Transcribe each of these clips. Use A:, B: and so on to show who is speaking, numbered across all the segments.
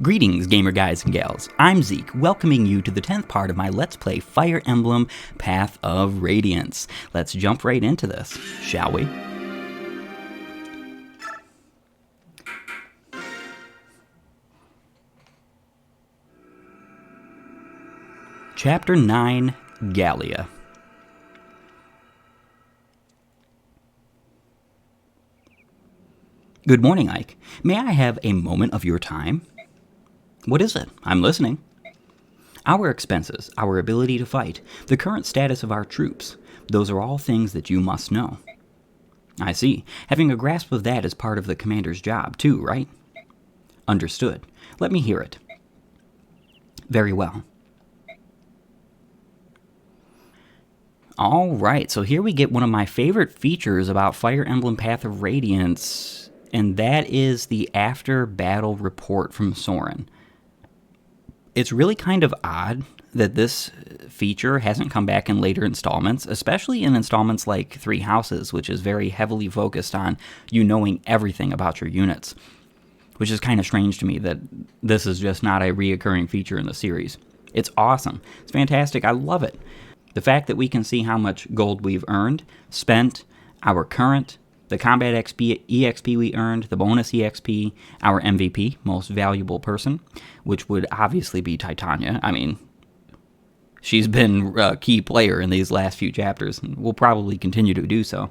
A: Greetings, gamer guys and gals. I'm Zeake, welcoming you to the 10th part of my Let's Play Fire Emblem Path of Radiance. Let's jump right into this, shall we? Chapter 9, Gallia. Good morning, Ike. May I have a moment of your time? What is it? I'm listening. Our expenses, our ability to fight, the current status of our troops, those are all things that you must know. I see. Having a grasp of that is part of the commander's job, too, right? Understood. Let me hear it. Very well. Alright, so here we get one of my favorite features about Fire Emblem Path of Radiance, and that is the after-battle report from Soren. It's really kind of odd that this feature hasn't come back in later installments, especially in installments like Three Houses, which is very heavily focused on you knowing everything about your units, which is kind of strange to me that this is just not a reoccurring feature in the series. It's awesome. It's fantastic. I love it. The fact that we can see how much gold we've earned, spent, our current, the combat EXP we earned, the bonus EXP, our MVP, most valuable person, which would obviously be Titania. I mean, she's been a key player in these last few chapters, and will probably continue to do so.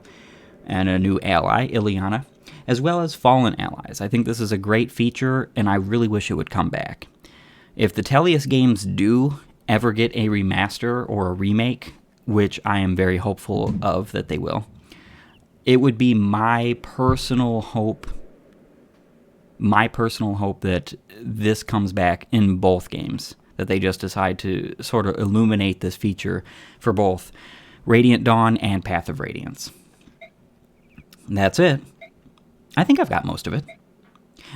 A: And a new ally, Ileana, as well as fallen allies. I think this is a great feature, and I really wish it would come back. If the Tellius games do ever get a remaster or a remake, which I am very hopeful of that they will, it would be my personal hope that this comes back in both games, that they just decide to sort of illuminate this feature for both Radiant Dawn and Path of Radiance. That's it. I think I've got most of it.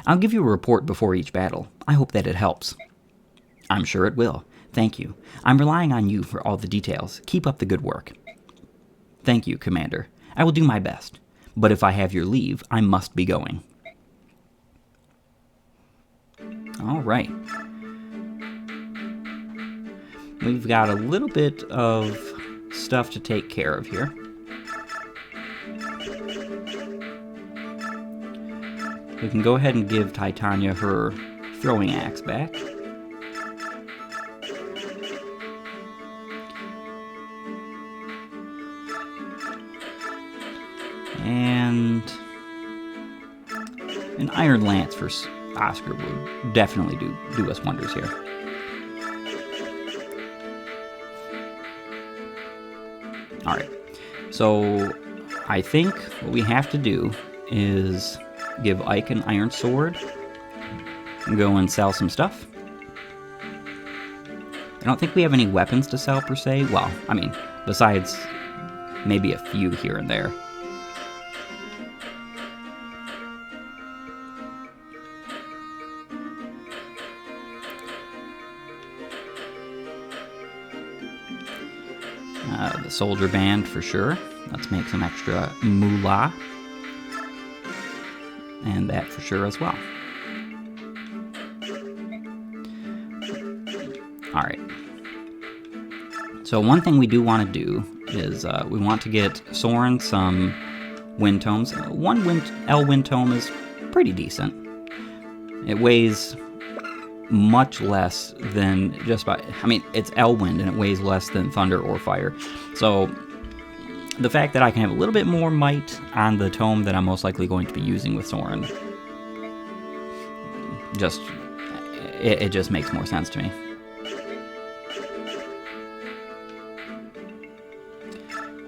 A: I'll give you a report before each battle. I hope that it helps. I'm sure it will. Thank you. I'm relying on you for all the details. Keep up the good work. Thank you, Commander. I will do my best, but if I have your leave, I must be going. All right. We've got a little bit of stuff to take care of here. We can go ahead and give Titania her throwing axe back. And an Iron Lance for Oscar would definitely do us wonders here. Alright, so I think what we have to do is give Ike an Iron Sword and go and sell some stuff. I don't think we have any weapons to sell per se. Well, I mean, besides maybe a few here and there. The soldier band for sure. Let's make some extra moolah. And that for sure as well. Alright. So one thing we do want to do is we want to get Soren some wind tomes. One wind tome is pretty decent. It weighs much less than just about, I mean, it's Elwind and it weighs less than Thunder or Fire. So the fact that I can have a little bit more might on the tome that I'm most likely going to be using with Soren, it just makes more sense to me.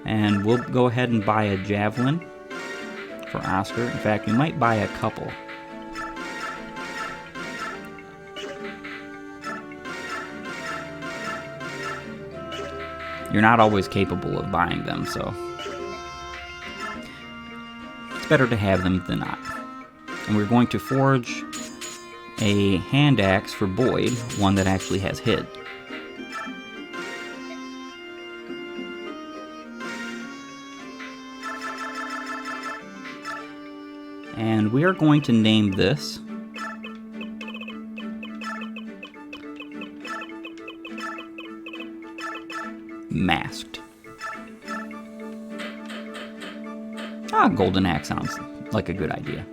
A: And we'll go ahead and buy a javelin for Oscar. In fact, we might buy a couple. You're not always capable of buying them, so it's better to have them than not. And we're going to forge a hand axe for Boyd, one that actually has hit. And we are going to name this Masked. Ah, golden axe sounds like a good idea.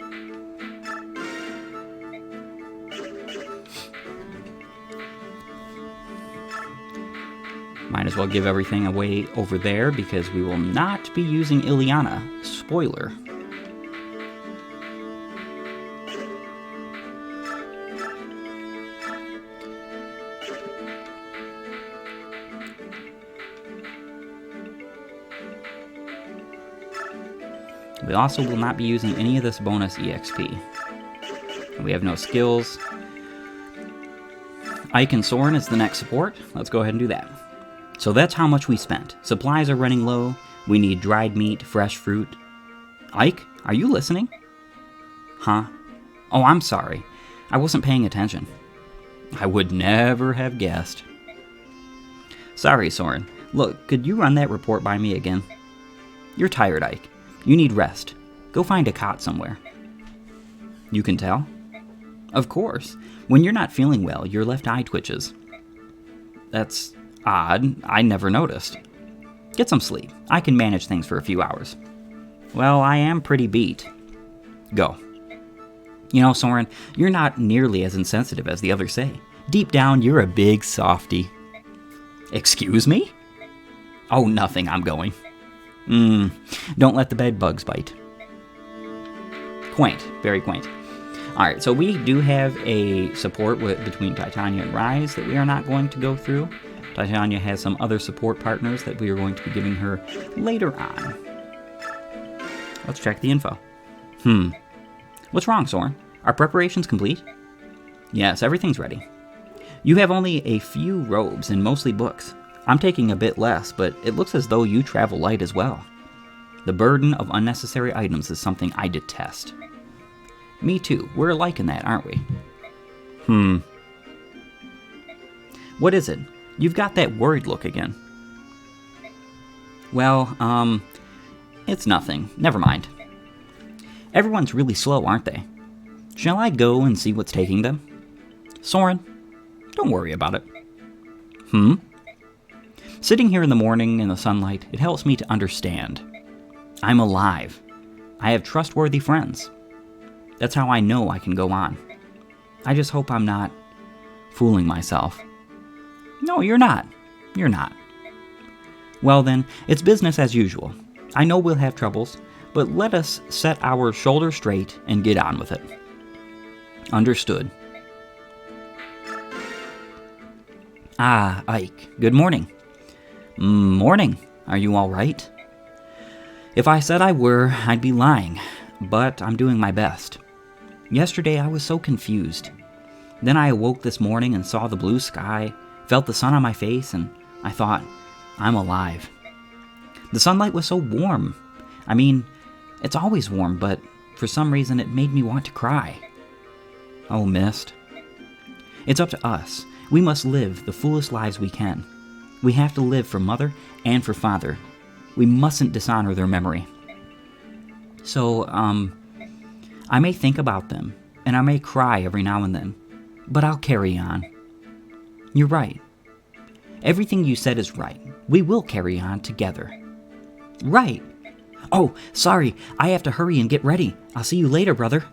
A: Might as well give everything away over there because we will not be using Ileana. Spoiler. We also will not be using any of this bonus EXP. We have no skills. Ike and Soren is the next support. Let's go ahead and do that. So that's how much we spent. Supplies are running low. We need dried meat, fresh fruit. Ike, are you listening? Huh? Oh, I'm sorry. I wasn't paying attention. I would never have guessed. Sorry, Soren. Look, could you run that report by me again? You're tired, Ike. You need rest. Go find a cot somewhere. You can tell? Of course. When you're not feeling well, your left eye twitches. That's odd. I never noticed. Get some sleep. I can manage things for a few hours. Well, I am pretty beat. Go. You know, Soren, you're not nearly as insensitive as the others say. Deep down, you're a big softy. Excuse me? Oh, nothing. I'm going. Don't let the bed bugs bite. Quaint. Very quaint. Alright, so we do have a support between Titania and Rise that we are not going to go through. Titania has some other support partners that we are going to be giving her later on. Let's check the info. What's wrong, Soren? Are preparations complete? Yes, everything's ready. You have only a few robes and mostly books. I'm taking a bit less, but it looks as though you travel light as well. The burden of unnecessary items is something I detest. Me too. We're alike in that, aren't we? What is it? You've got that worried look again. Well, it's nothing. Never mind. Everyone's really slow, aren't they? Shall I go and see what's taking them? Soren, don't worry about it. Sitting here in the morning in the sunlight, it helps me to understand. I'm alive. I have trustworthy friends. That's how I know I can go on. I just hope I'm not fooling myself. No, you're not. You're not. Well then, it's business as usual. I know we'll have troubles, but let us set our shoulders straight and get on with it. Understood. Ah, Ike. Good morning. Morning. Are you all right? If I said I were, I'd be lying, but I'm doing my best. Yesterday I was so confused. Then I awoke this morning and saw the blue sky, felt the sun on my face, and I thought, I'm alive. The sunlight was so warm. I mean, it's always warm, but for some reason it made me want to cry. Oh, Mist. It's up to us. We must live the fullest lives we can. We have to live for Mother and for Father. We mustn't dishonor their memory. So, I may think about them, and I may cry every now and then, but I'll carry on. You're right. Everything you said is right. We will carry on together. Right. Oh, sorry, I have to hurry and get ready. I'll see you later, brother.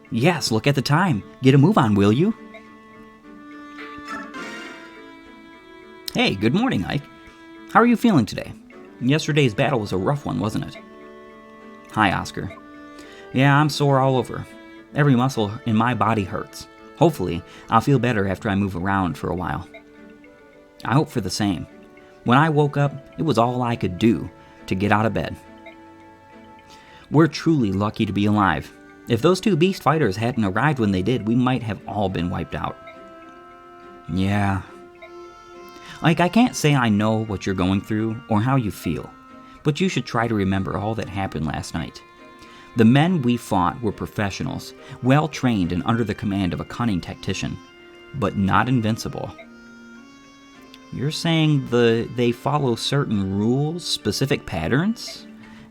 A: Yes, look at the time. Get a move on, will you? Hey, good morning, Ike. How are you feeling today? Yesterday's battle was a rough one, wasn't it? Hi, Oscar. Yeah, I'm sore all over. Every muscle in my body hurts. Hopefully, I'll feel better after I move around for a while. I hope for the same. When I woke up, it was all I could do to get out of bed. We're truly lucky to be alive. If those two beast fighters hadn't arrived when they did, we might have all been wiped out. Yeah. Like, I can't say I know what you're going through or how you feel, but you should try to remember all that happened last night. The men we fought were professionals, well-trained and under the command of a cunning tactician, but not invincible. You're saying they follow certain rules, specific patterns?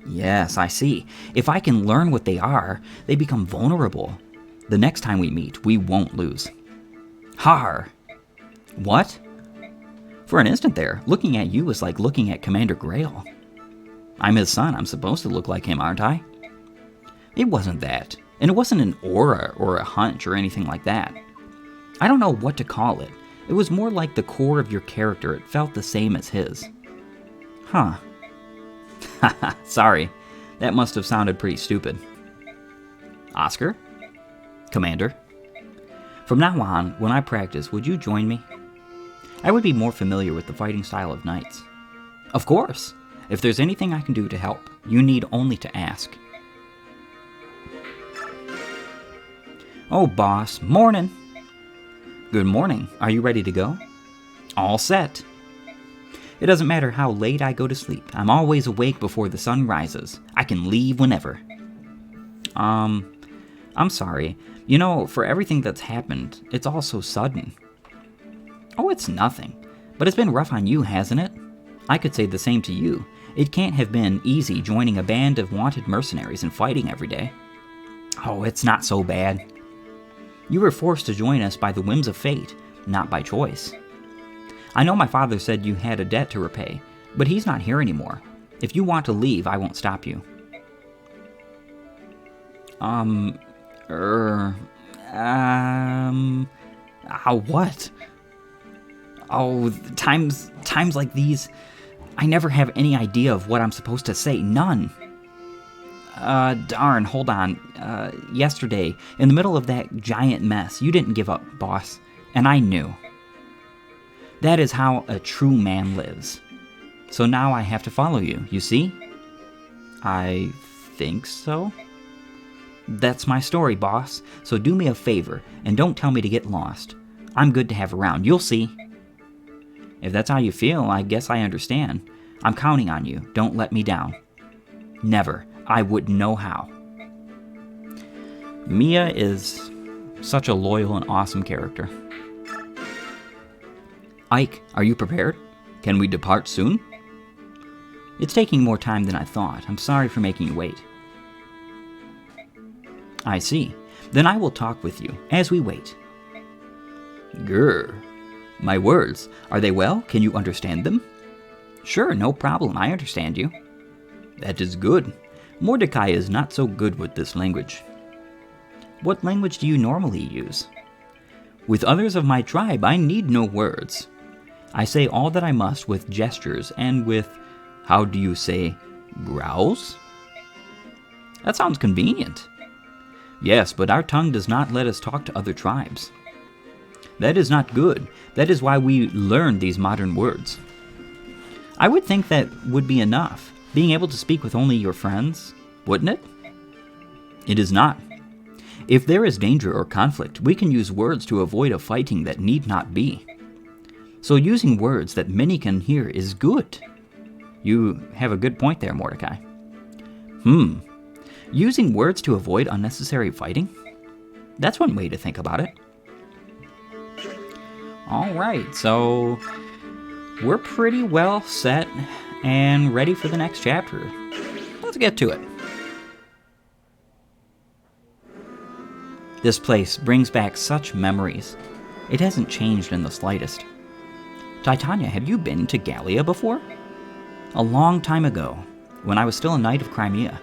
A: Yes, I see. If I can learn what they are, they become vulnerable. The next time we meet, we won't lose. Har! What? For an instant there, looking at you was like looking at Commander Grail. I'm his son. I'm supposed to look like him, aren't I? It wasn't that. And it wasn't an aura or a hunch or anything like that. I don't know what to call it. It was more like the core of your character. It felt the same as his. Huh. Haha, sorry. That must have sounded pretty stupid. Oscar? Commander? From now on, when I practice, would you join me? I would be more familiar with the fighting style of knights. Of course! If there's anything I can do to help, you need only to ask. Oh, boss. Morning! Good morning. Are you ready to go? All set. It doesn't matter how late I go to sleep. I'm always awake before the sun rises. I can leave whenever. I'm sorry. You know, for everything that's happened, it's all so sudden. Oh, it's nothing. But it's been rough on you, hasn't it? I could say the same to you. It can't have been easy joining a band of wanted mercenaries and fighting every day. Oh, it's not so bad. You were forced to join us by the whims of fate, not by choice. I know my father said you had a debt to repay, but he's not here anymore. If you want to leave, I won't stop you. What? Oh, times like these, I never have any idea of what I'm supposed to say. None. Darn, hold on. Yesterday, in the middle of that giant mess, you didn't give up, boss. And I knew. That is how a true man lives. So now I have to follow you, you see? I think so. That's my story, boss. So do me a favor, and don't tell me to get lost. I'm good to have around, you'll see. If that's how you feel, I guess I understand. I'm counting on you. Don't let me down. Never. I wouldn't know how. Mia is such a loyal and awesome character. Ike, are you prepared? Can we depart soon? It's taking more time than I thought. I'm sorry for making you wait. I see. Then I will talk with you as we wait. Grr. My words, are they well? Can you understand them? Sure, no problem. I understand you. That is good. Mordecai is not so good with this language. What language do you normally use? With others of my tribe, I need no words. I say all that I must with gestures and with, how do you say, growls? That sounds convenient. Yes, but our tongue does not let us talk to other tribes. That is not good. That is why we learn these modern words. I would think that would be enough, being able to speak with only your friends, wouldn't it? It is not. If there is danger or conflict, we can use words to avoid a fighting that need not be. So using words that many can hear is good. You have a good point there, Mordecai. Using words to avoid unnecessary fighting? That's one way to think about it. Alright, so we're pretty well set and ready for the next chapter. Let's get to it. This place brings back such memories. It hasn't changed in the slightest. Titania, have you been to Gallia before? A long time ago, when I was still a knight of Crimea.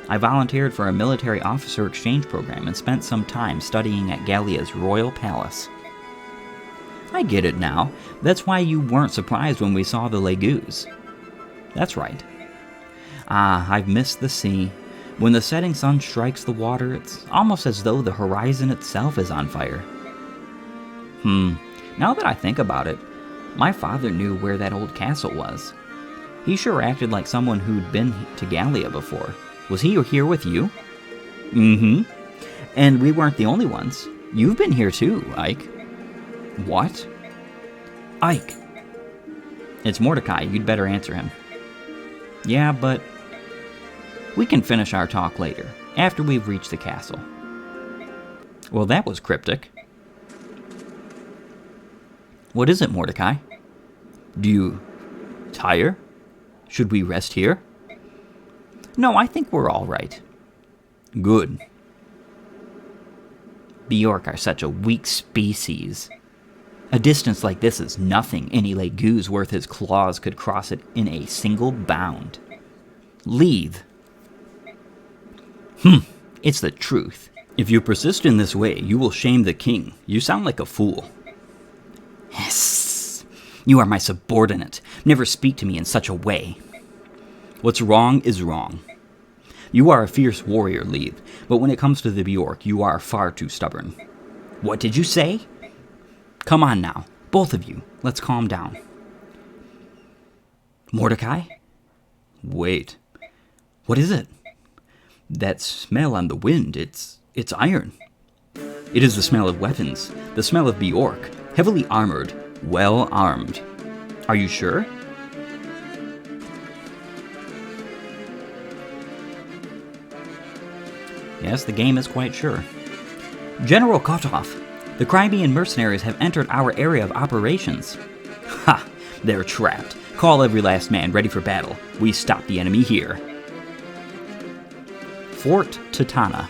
A: I volunteered for a military officer exchange program and spent some time studying at Gallia's royal palace. I get it now. That's why you weren't surprised when we saw the Legus. That's right. I've missed the sea. When the setting sun strikes the water, it's almost as though the horizon itself is on fire. Now that I think about it, my father knew where that old castle was. He sure acted like someone who'd been to Gallia before. Was he here with you? And we weren't the only ones. You've been here too, Ike. What? Ike. It's Mordecai. You'd better answer him. Yeah, but we can finish our talk later, after we've reached the castle. Well, that was cryptic. What is it, Mordecai? Do you tire? Should we rest here? No, I think we're all right. Good. Bjork are such a weak species. A distance like this is nothing. Any legue's worth his claws could cross it in a single bound. Leave. It's the truth. If you persist in this way, you will shame the king. You sound like a fool. Yes. You are my subordinate. Never speak to me in such a way. What's wrong is wrong. You are a fierce warrior, Leave, but when it comes to the Bjork, you are far too stubborn. What did you say? Come on now, both of you, let's calm down. Mordecai? Wait, what is it? That smell on the wind, it's iron. It is the smell of weapons, the smell of Bjork, heavily armored, well armed. Are you sure? Yes, the game is quite sure. General Kotov, the Crimean mercenaries have entered our area of operations. Ha! They're trapped. Call every last man ready for battle. We stop the enemy here. Fort Titana.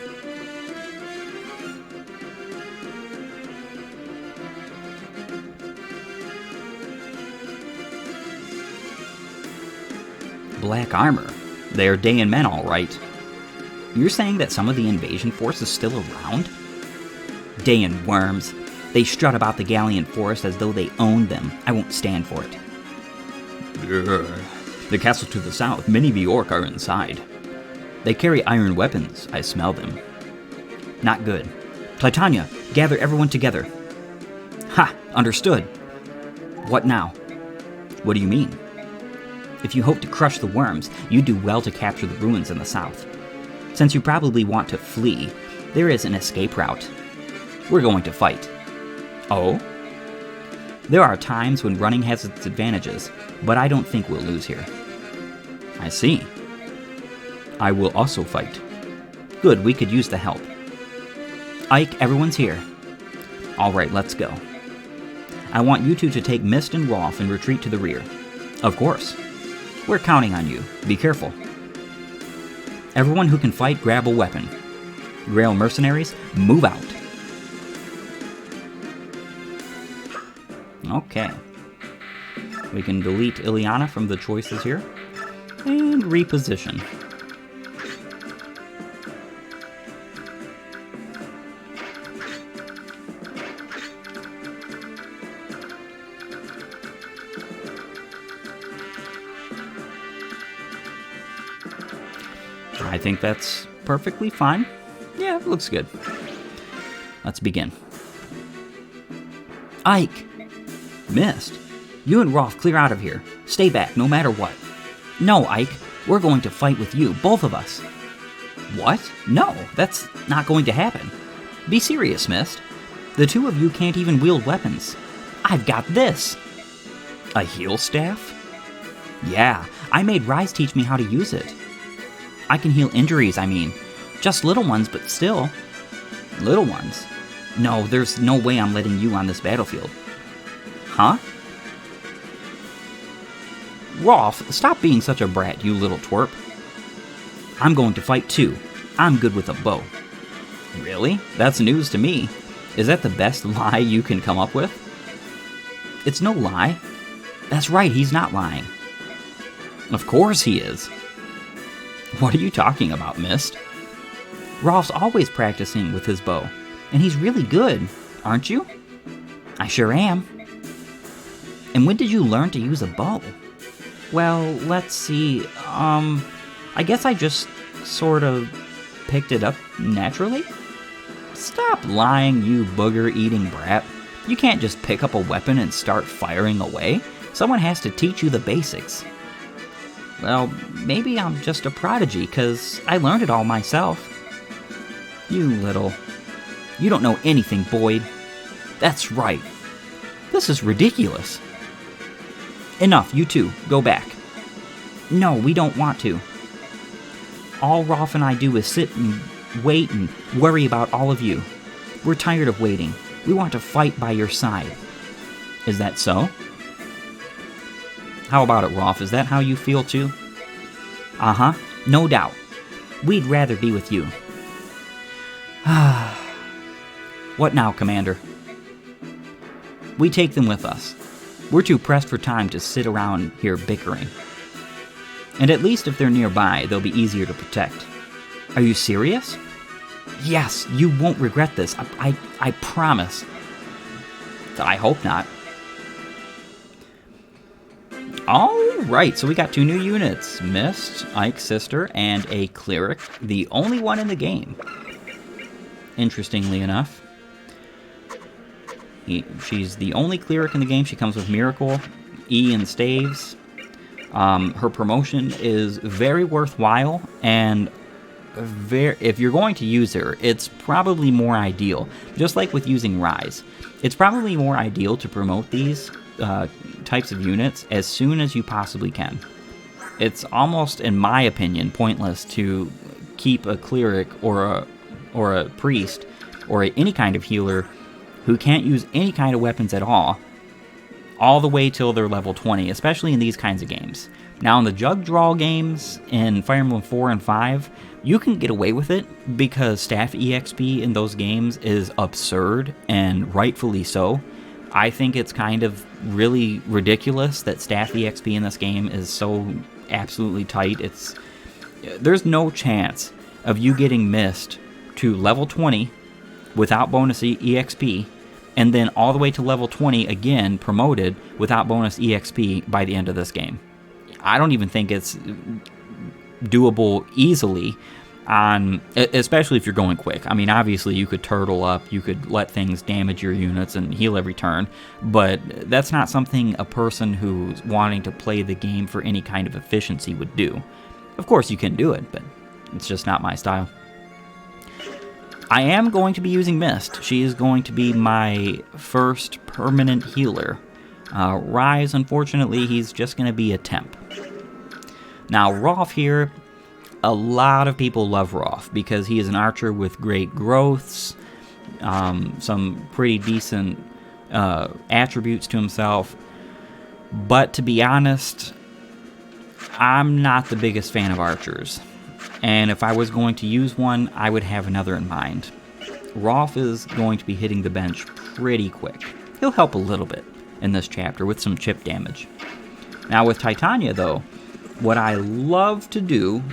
A: Black armor. They are Dayan men, all right. You're saying that some of the invasion force is still around? Dayan worms. They strut about the Galleon forest as though they owned them. I won't stand for it. The castle to the south, many Bjork are inside. They carry iron weapons. I smell them. Not good. Titania, gather everyone together. Ha! Understood. What now? What do you mean? If you hope to crush the worms, you do well to capture the ruins in the south. Since you probably want to flee, there is an escape route. We're going to fight. Oh? There are times when running has its advantages, but I don't think we'll lose here. I see. I will also fight. Good, we could use the help. Ike, everyone's here. All right, let's go. I want you two to take Mist and Rolf and retreat to the rear. Of course. We're counting on you. Be careful. Everyone who can fight, grab a weapon. Grail mercenaries, move out. Okay. We can delete Ileana from the choices here. And reposition. I think that's perfectly fine. Yeah, it looks good. Let's begin. Ike! Mist, you and Rolf clear out of here. Stay back, no matter what. No, Ike, we're going to fight with you, both of us. What? No, that's not going to happen. Be serious, Mist. The two of you can't even wield weapons. I've got this. A heal staff? Yeah, I made Rise teach me how to use it. I can heal injuries, I mean. Just little ones, but still. Little ones? No, there's no way I'm letting you on this battlefield. Huh? Rolf, stop being such a brat, you little twerp. I'm going to fight too. I'm good with a bow. Really? That's news to me. Is that the best lie you can come up with? It's no lie. That's right, he's not lying. Of course he is. What are you talking about, Mist? Rolf's always practicing with his bow, and he's really good, aren't you? I sure am. And when did you learn to use a bow? Well, let's see, I guess I just sort of picked it up naturally? Stop lying, you booger-eating brat. You can't just pick up a weapon and start firing away. Someone has to teach you the basics. Well, maybe I'm just a prodigy, 'cause I learned it all myself. You don't know anything, Boyd. That's right. This is ridiculous. Enough, you two, go back. No, we don't want to. All Rolf and I do is sit and wait and worry about all of you. We're tired of waiting. We want to fight by your side. Is that so? How about it, Rolf? Is that how you feel too? Uh-huh, no doubt. We'd rather be with you. What now, Commander? we take them with us. We're too pressed for time to sit around here bickering. And at least if they're nearby, they'll be easier to protect. Are you serious? Yes, you won't regret this. I promise. I hope not. Alright, so we got 2 new units. Mist, Ike's sister, and a cleric. The only one in the game. Interestingly enough. She's the only cleric in the game. She comes with Miracle, E, and Staves. Her promotion is very worthwhile, and if you're going to use her, it's probably more ideal. Just like with using Rise, it's probably more ideal to promote these types of units as soon as you possibly can. It's almost, in my opinion, pointless to keep a cleric or a priest or any kind of healer who can't use any kind of weapons at all the way till they're level 20, especially in these kinds of games. Now, in the Jug Draw games in Fire Emblem 4 and 5, you can get away with it because staff EXP in those games is absurd, and rightfully so. I think it's kind of really ridiculous that staff EXP in this game is so absolutely tight. There's no chance of you getting missed to level 20 without bonus EXP, and then all the way to level 20 again, promoted without bonus EXP by the end of this game. I don't even think it's doable easily, especially if you're going quick. I mean, obviously you could turtle up, you could let things damage your units and heal every turn, but that's not something a person who's wanting to play the game for any kind of efficiency would do. Of course you can do it, but it's just not my style. I am going to be using Mist. She is going to be my first permanent healer. Rise, unfortunately, he's just going to be a temp. Now, Rolf here, a lot of people love Rolf because he is an archer with great growths, some pretty decent attributes to himself. But to be honest, I'm not the biggest fan of archers. And if I was going to use one, I would have another in mind. Rolf is going to be hitting the bench pretty quick. He'll help a little bit in this chapter with some chip damage. Now with Titania though, what I love to do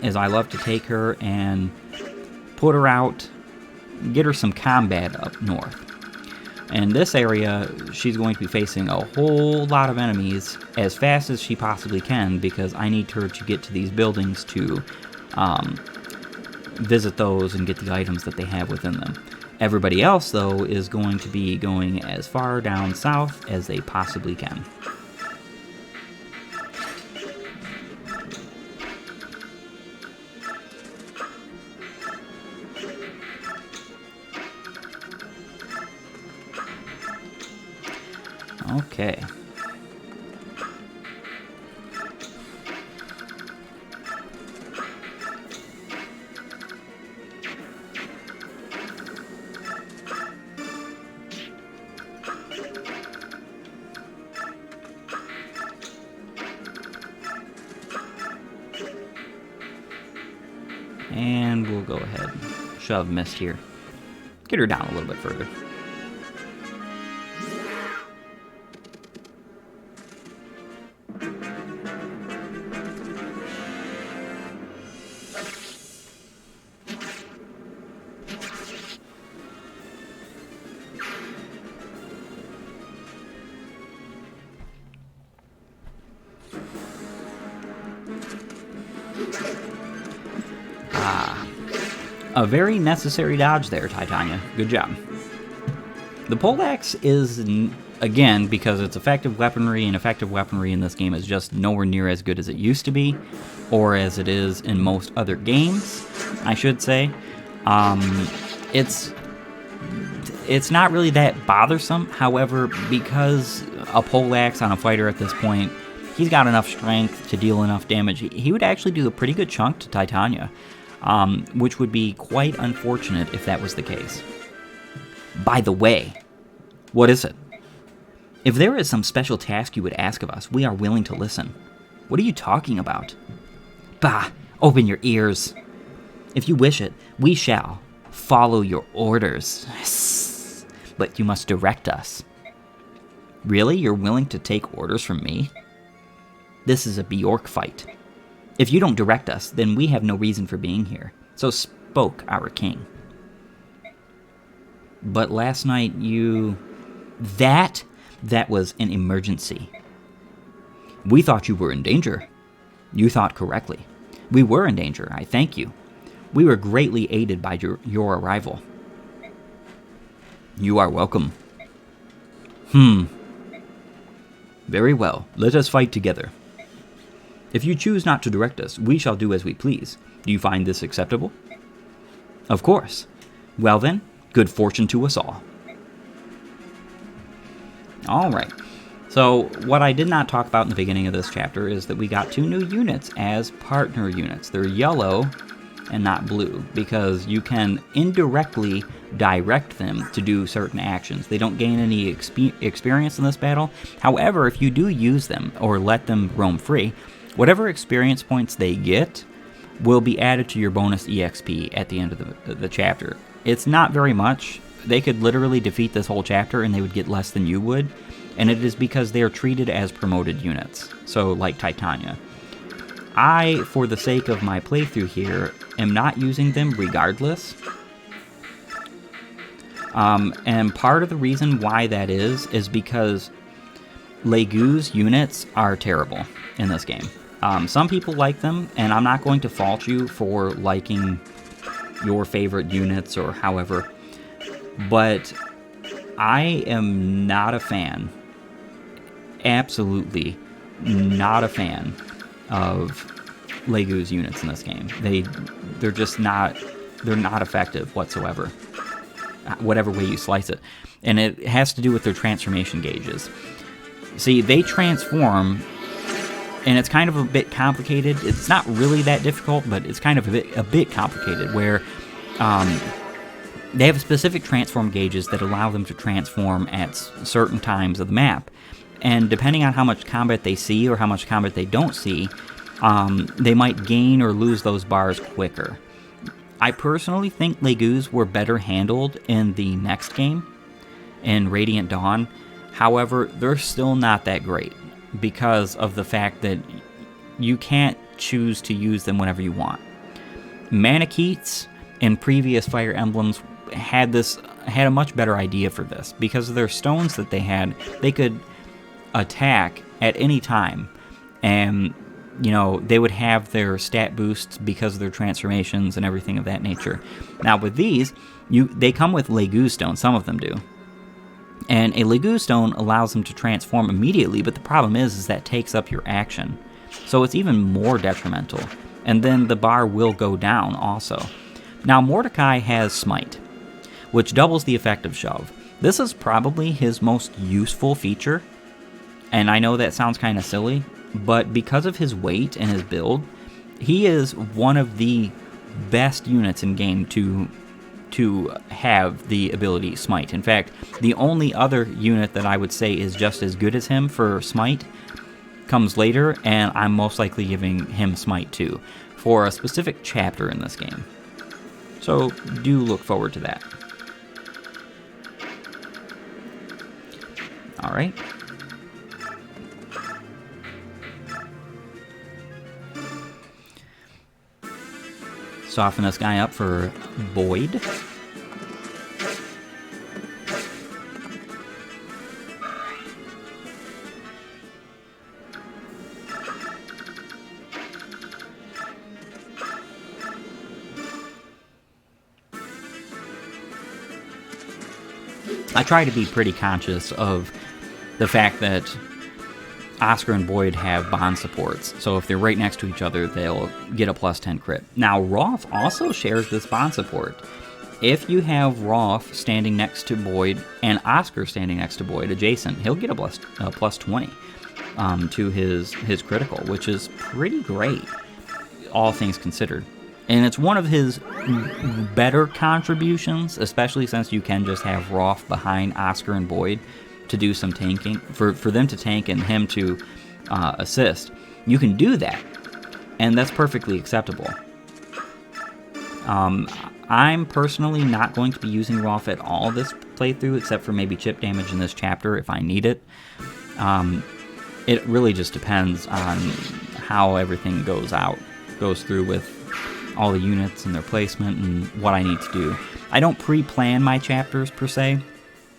A: is I love to take her and put her out, get her some combat up north. In this area, she's going to be facing a whole lot of enemies as fast as she possibly can because I need her to get to these buildings to visit those and get the items that they have within them. Everybody else, though, is going to be going as far down south as they possibly can. Okay. And we'll go ahead and shove Mist here. Get her down a little bit further. A very necessary dodge there, Titania. Good job. The poleaxe is, again, because it's effective weaponry, and effective weaponry in this game is just nowhere near as good as it used to be, or as it is in most other games, I should say. It's not really that bothersome. However, because a poleaxe on a fighter at this point, he's got enough strength to deal enough damage. He would actually do a pretty good chunk to Titania. Which would be quite unfortunate if that was the case. By the way, what is it? If there is some special task you would ask of us, we are willing to listen. What are you talking about? Bah, open your ears. If you wish it, we shall follow your orders. but you must direct us. Really? You're willing to take orders from me? This is a Bjork fight. If you don't direct us, then we have no reason for being here. So spoke our king. But last night you... That was an emergency. We thought you were in danger. You thought correctly. We were in danger, I thank you. We were greatly aided by your arrival. You are welcome. Very well, let us fight together. If you choose not to direct us, we shall do as we please. Do you find this acceptable? Of course. Well then, good fortune to us all. Alright, so what I did not talk about in the beginning of this chapter is that we got 2 new units as partner units. They're yellow and not blue, because you can indirectly direct them to do certain actions. They don't gain any experience in this battle. However, if you do use them or let them roam free, whatever experience points they get will be added to your bonus EXP at the end of the chapter. It's not very much. They could literally defeat this whole chapter and they would get less than you would, and it is because they are treated as promoted units, so like Titania. I, for the sake of my playthrough here, am not using them regardless. And part of the reason why that is because Legu's units are terrible in this game. Some people like them, and I'm not going to fault you for liking your favorite units or however, but I am not a fan, absolutely not a fan of Legu's units in this game. They're just not, they're not effective whatsoever, whatever way you slice it. And it has to do with their transformation gauges. See, they transform, and it's kind of a bit complicated. It's not really that difficult, but it's kind of a bit complicated, where they have specific transform gauges that allow them to transform at certain times of the map. And depending on how much combat they see or how much combat they don't see, they might gain or lose those bars quicker. I personally think Legu's were better handled in the next game, in Radiant Dawn. However, they're still not that great because of the fact that you can't choose to use them whenever you want. Manikeets in previous Fire Emblems had a much better idea for this. Because of their stones that they had, they could attack at any time, and you know, they would have their stat boosts because of their transformations and everything of that nature. Now with these, they come with Legu Stone, some of them do. And a Legu Stone allows them to transform immediately, but the problem is that takes up your action. So it's even more detrimental. And then the bar will go down also. Now Mordecai has Smite, which doubles the effect of Shove. This is probably his most useful feature. And I know that sounds kind of silly, but because of his weight and his build, he is one of the best units in game to have the ability Smite. In fact, the only other unit that I would say is just as good as him for Smite comes later, and I'm most likely giving him Smite too, for a specific chapter in this game. So do look forward to that. Alright. Soften this guy up for Boyd. I try to be pretty conscious of the fact that Oscar and Boyd have bond supports, so if they're right next to each other, they'll get a plus 10 crit. Now, Rolf also shares this bond support. If you have Rolf standing next to Boyd and Oscar standing next to Boyd adjacent, he'll get a plus 20 to his critical, which is pretty great, all things considered. And it's one of his better contributions, especially since you can just have Rolf behind Oscar and Boyd to do some tanking, for them to tank and him to assist. You can do that, and that's perfectly acceptable. I'm personally not going to be using Rolf at all playthrough, except for maybe chip damage in this chapter if I need it. It really just depends on how everything goes through with all the units and their placement and what I need to do. I don't pre-plan my chapters per se.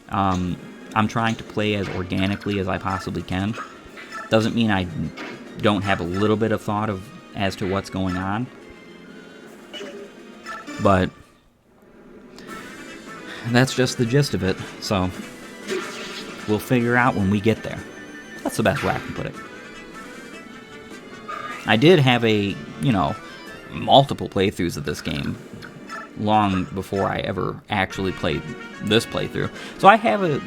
A: I'm trying to play as organically as I possibly can. Doesn't mean I don't have a little bit of thought as to what's going on. But that's just the gist of it, so we'll figure out when we get there. That's the best way I can put it. I did have multiple playthroughs of this game long before I ever actually played this playthrough, so I have a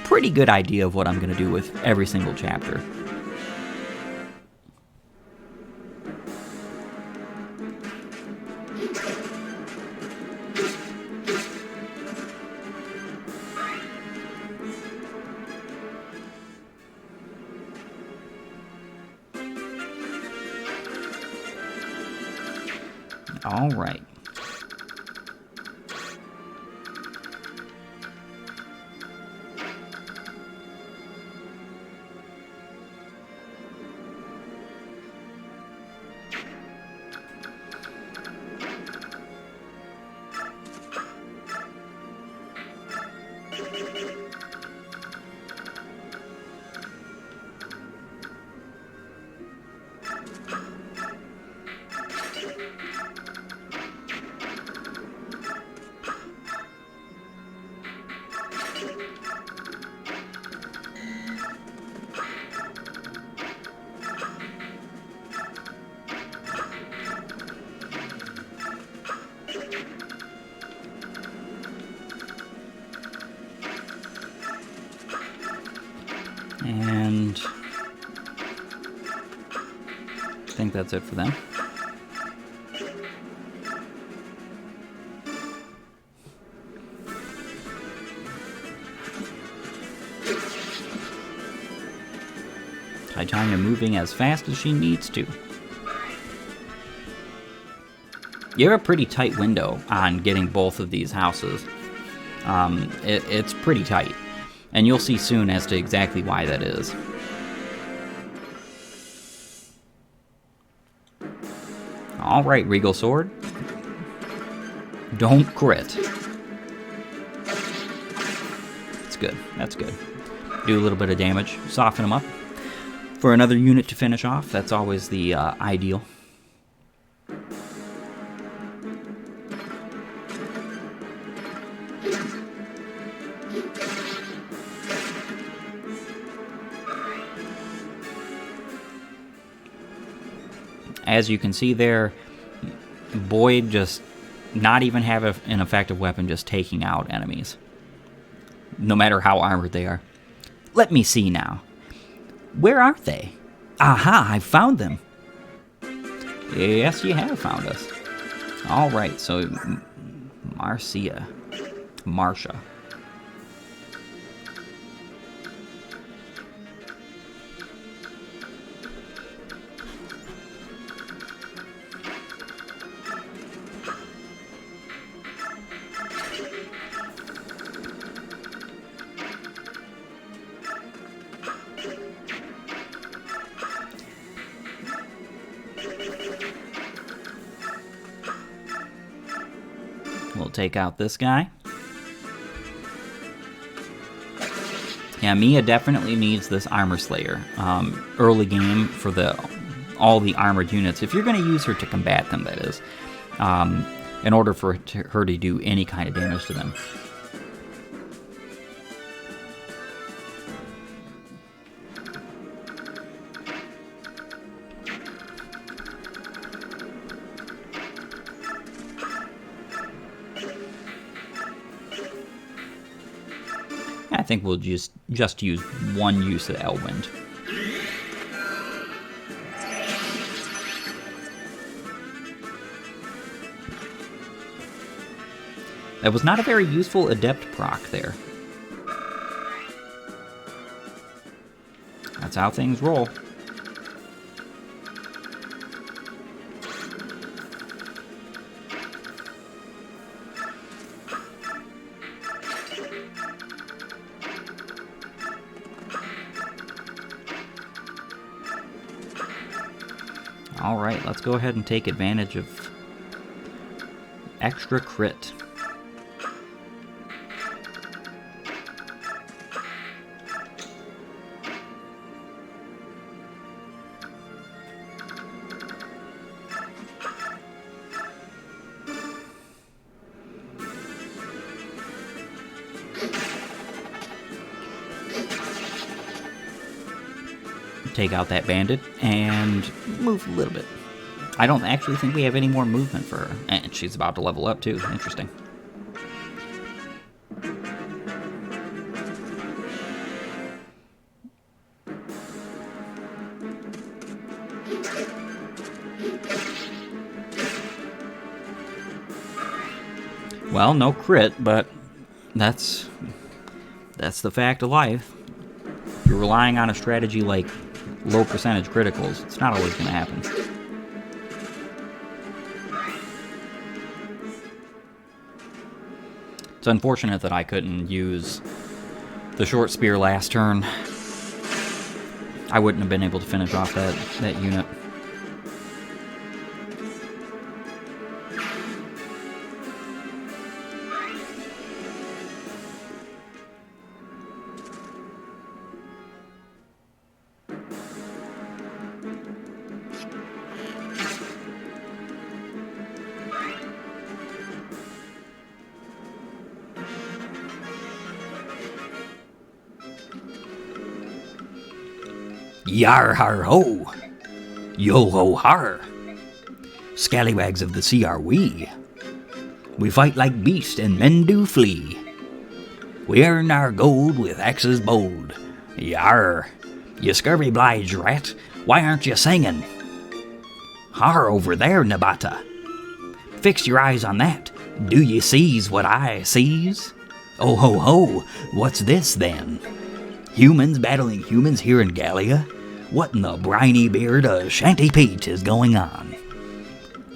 A: pretty good idea of what I'm going to do with every single chapter. All right. And I think that's it for them. Titania moving as fast as she needs to. You have a pretty tight window on getting both of these houses. It's pretty tight. And you'll see soon as to exactly why that is. Alright, Regal Sword. Don't crit. That's good. That's good. Do a little bit of damage. Soften them up. For another unit to finish off, that's always the ideal. As you can see there, Boyd just not even have an effective weapon, just taking out enemies. No matter how armored they are. Let me see now. Where are they? Aha, I found them. Yes, you have found us. Alright, so Marcia. We'll take out this guy. Yeah, Mia definitely needs this Armor Slayer early game for all the armored units. If you're going to use her to combat them, that is. In order for her to do any kind of damage to them. I think we'll just use one use of Elwind. That was not a very useful Adept proc there. That's how things roll. Alright, let's go ahead and take advantage of extra crit. Take out that bandit and move a little bit. I don't actually think we have any more movement for her. And she's about to level up too. Interesting. Well, no crit, but that's the fact of life. If you're relying on a strategy like low percentage criticals, it's not always going to happen. It's unfortunate that I couldn't use the short spear last turn. I wouldn't have been able to finish off that unit.
B: Yar har ho! Yo ho har! Scallywags of the sea are we. We fight like beasts and men do flee. We earn our gold with axes bold. Yar! You scurvy blige rat, why aren't you singing? Har over there, Nabata. Fix your eyes on that. Do ye sees what I sees? Oh ho ho, what's this then? Humans battling humans here in Gallia? What in the briny beard of Shanty Pete is going on?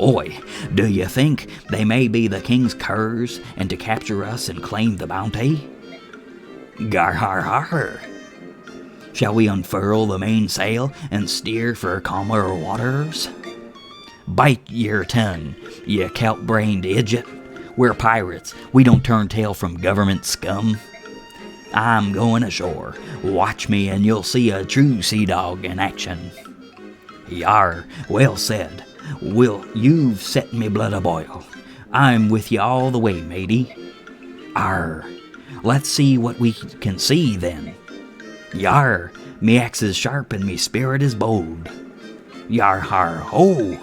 B: Oi, do you think they may be the king's curs and to capture us and claim the bounty? Gar har har. Shall we unfurl the mainsail and steer for calmer waters? Bite your tongue, you kelp-brained idiot. We're pirates. We don't turn tail from government scum. I'm going ashore. Watch me and you'll see a true sea dog in action. Yar, well said. You've set me blood a-boil. I'm with you all the way, matey. Arr, let's see what we can see then. Yar, me axe is sharp and me spirit is bold. Yar har ho,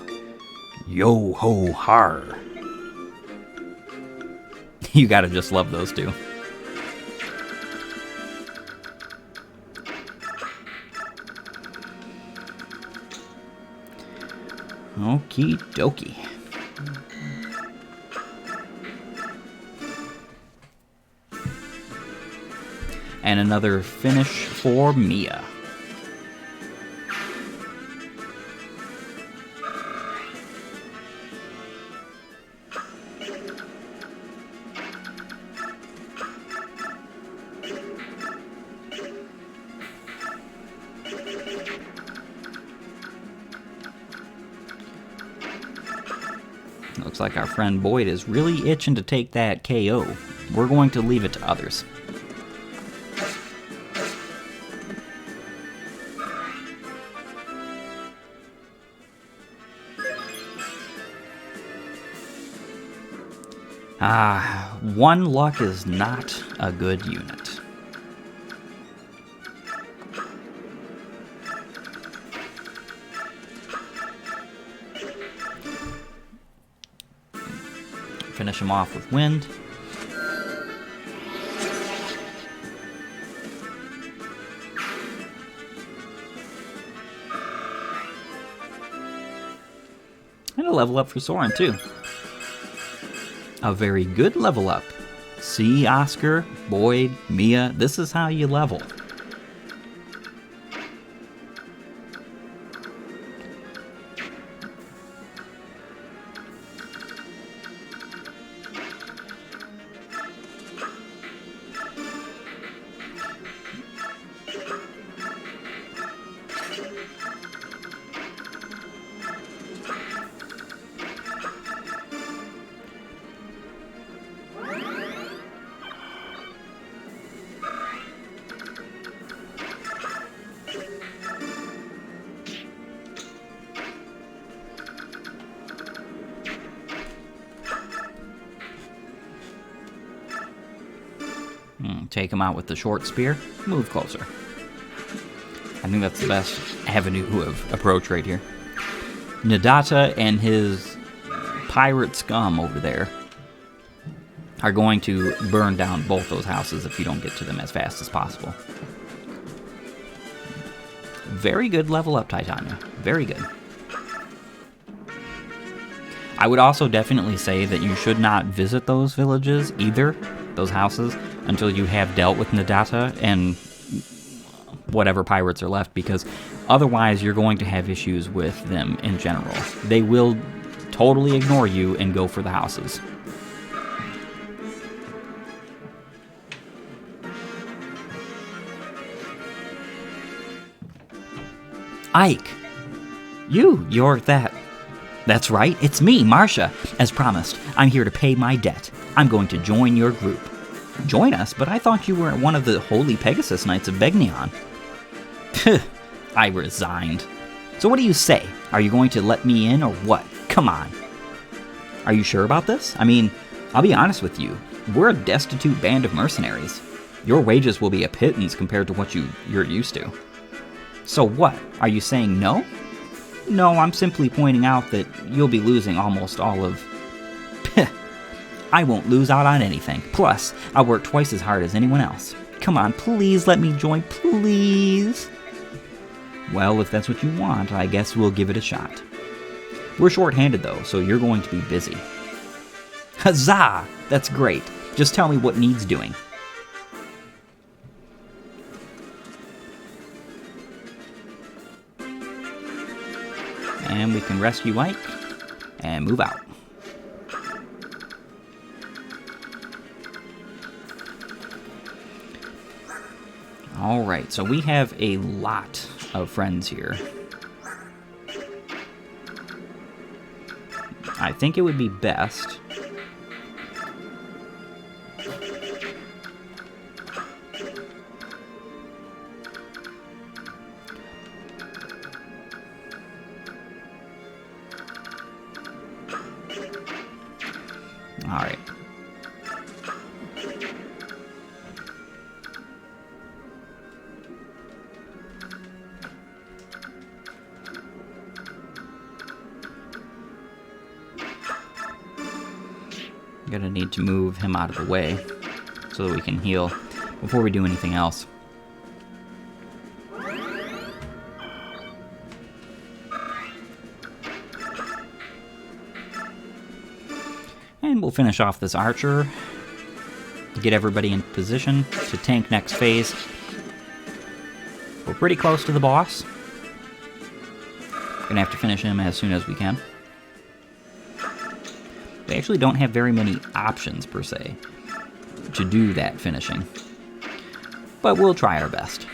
B: yo ho har.
A: You gotta just love those two. Okie dokie. And another finish for Mia. Looks like our friend Boyd is really itching to take that KO. We're going to leave it to others. One luck is not a good unit. Finish him off with wind. And a level up for Soren too. A very good level up. See, Oscar, Boyd, Mia, this is how you level. take him out with the short spear, move closer. I think that's the best avenue of approach right here. Nadata and his pirate scum over there are going to burn down both those houses if you don't get to them as fast as possible. Very good level up, Titania. Very good. I would also definitely say that you should not visit those villages either, those houses, until you have dealt with Nadata and whatever pirates are left, because otherwise you're going to have issues with them in general. They will totally ignore you and go for the houses. Ike! You're that... That's right, it's me, Marcia. As promised, I'm here to pay my debt. I'm going to join your group. Join us? But I thought you were one of the Holy Pegasus Knights of Begnion. I resigned. So what do you say? Are you going to let me in or what? Come on. Are you sure about this? I mean, I'll be honest with you. We're a destitute band of mercenaries. Your wages will be a pittance compared to what you're used to. So what? Are you saying no? No, I'm simply pointing out that you'll be losing almost all of... I won't lose out on anything. Plus, I'll work twice as hard as anyone else. Come on, please let me join, please. Well, if that's what you want, I guess we'll give it a shot. We're short-handed, though, so you're going to be busy. Huzzah! That's great. Just tell me what needs doing. And we can rescue Ike and move out. Alright, so we have a lot of friends here. I think it would be best... Alright. Gonna need to move him out of the way so that we can heal before we do anything else. And we'll finish off this archer to get everybody in position to tank next phase. We're pretty close to the boss. Gonna have to finish him as soon as we can. We actually don't have very many options, per se, to do that finishing. But we'll try our best.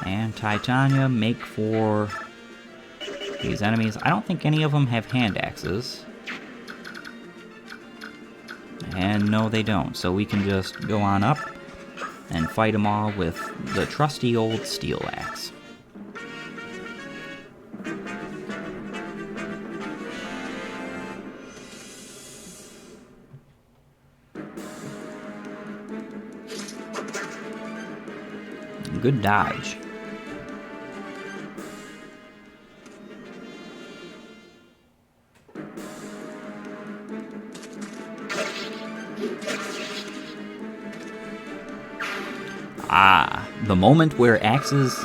A: And Titania, make for these enemies. I don't think any of them have hand axes. And no, they don't. So we can just go on up and fight them all with the trusty old steel axe. Good dodge. Ah, the moment where axes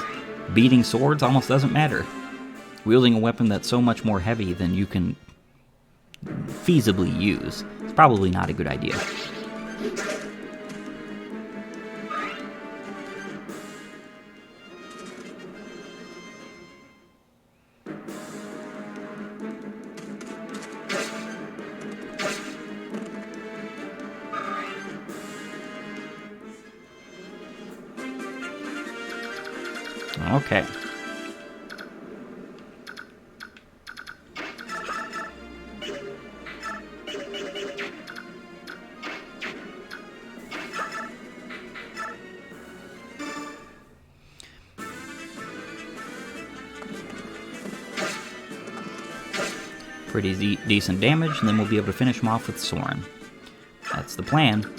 A: beating swords almost doesn't matter. Wielding a weapon that's so much more heavy than you can feasibly use is probably not a good idea. Okay. Pretty decent damage, and then we'll be able to finish him off with Soren. That's the plan.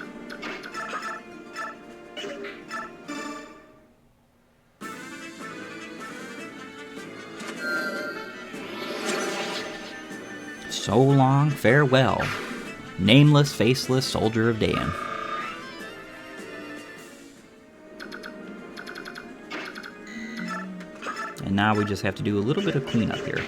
A: So long, farewell, nameless, faceless soldier of Dan. And now we just have to do a little bit of cleanup here.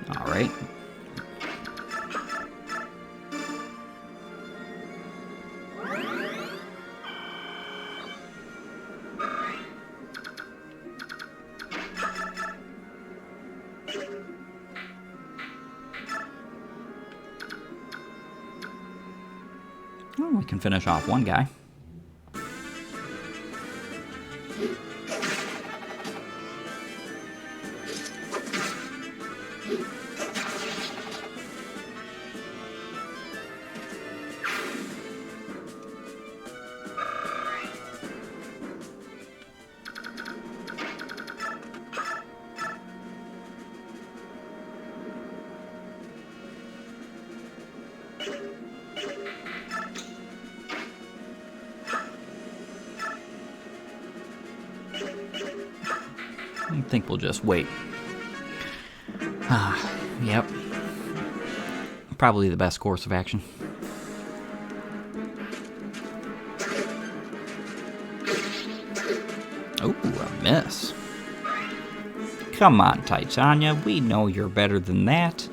A: All right. Oh, we can finish off one guy. I think we'll just wait. Yep. Probably the best course of action. Oh, a miss. Come on, Titania. We know you're better than that.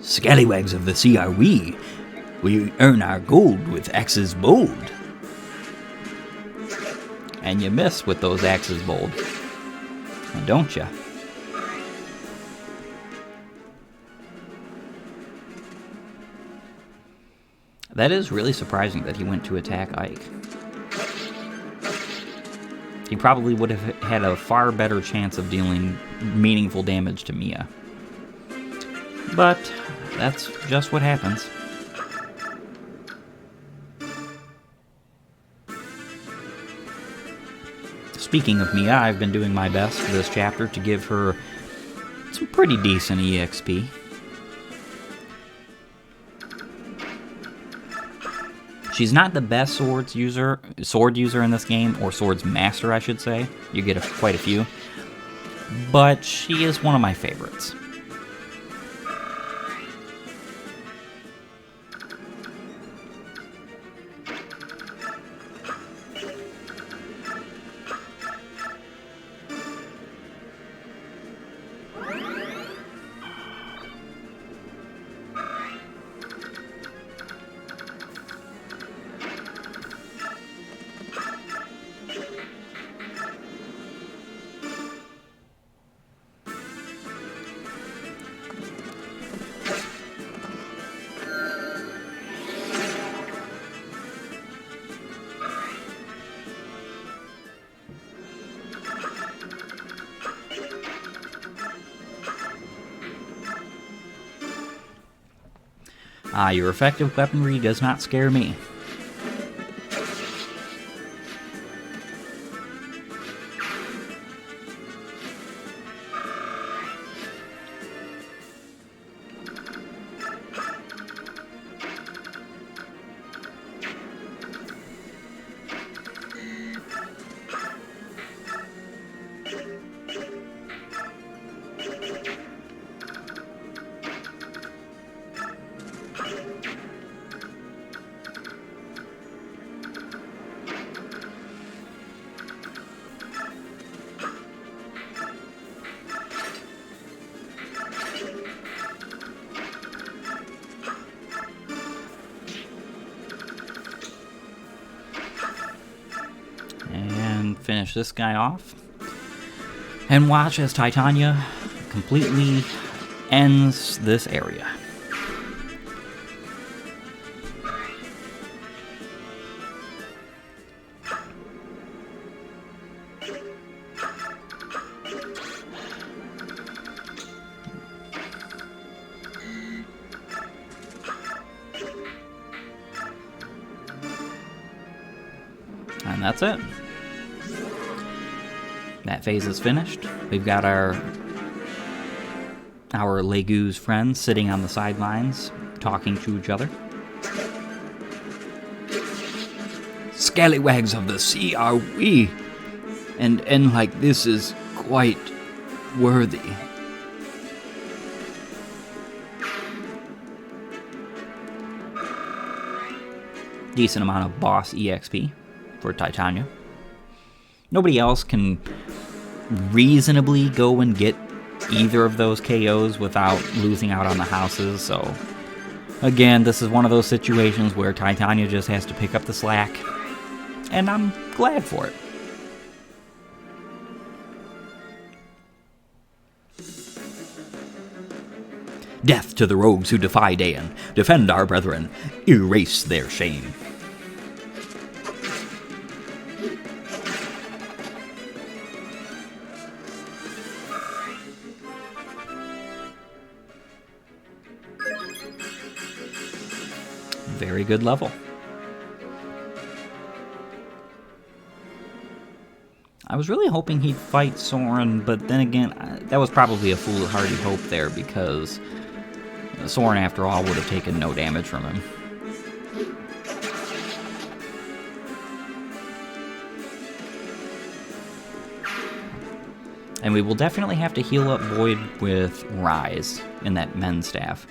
B: Scallywags of the sea are we. We earn our gold with axes bold.
A: And you miss with those axes bold. Don't ya? That is really surprising that he went to attack Ike. He probably would have had a far better chance of dealing meaningful damage to Mia. But that's just what happens. Speaking of Mia, I've been doing my best this chapter to give her some pretty decent EXP. She's not the best sword user in this game, or swords master, I should say. You get quite a few. But she is one of my favorites. Your effective weaponry does not scare me. finish this guy off. And watch as Titania completely ends this area. And that's it. That phase is finished. We've got our Legu's friends sitting on the sidelines, talking to each other.
B: Scallywags of the sea are we, and like this is quite worthy.
A: Decent amount of boss EXP for Titania. Nobody else can reasonably go and get either of those KOs without losing out on the houses, so again, this is one of those situations where Titania just has to pick up the slack, and I'm glad for it.
B: Death to the rogues who defy Daeon. Defend our brethren. Erase their shame.
A: Very good level. I was really hoping he'd fight Soren, but then again, that was probably a foolhardy hope there because Soren, after all, would have taken no damage from him. And we will definitely have to heal up Void with Rise in that men's staff.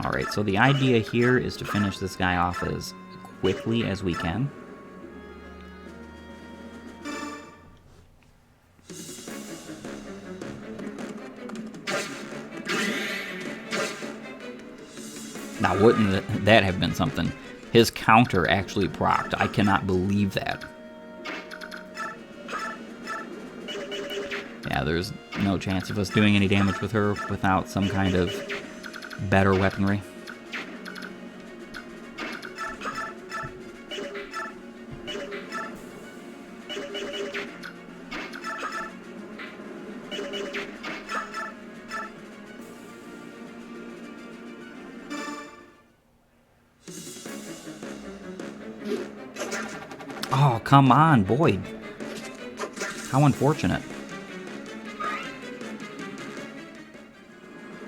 A: Alright, so the idea here is to finish this guy off as quickly as we can. Now, wouldn't that have been something? His counter actually procced. I cannot believe that. Yeah, there's no chance of us doing any damage with her without some kind of better weaponry. Oh, come on, Boyd. How unfortunate.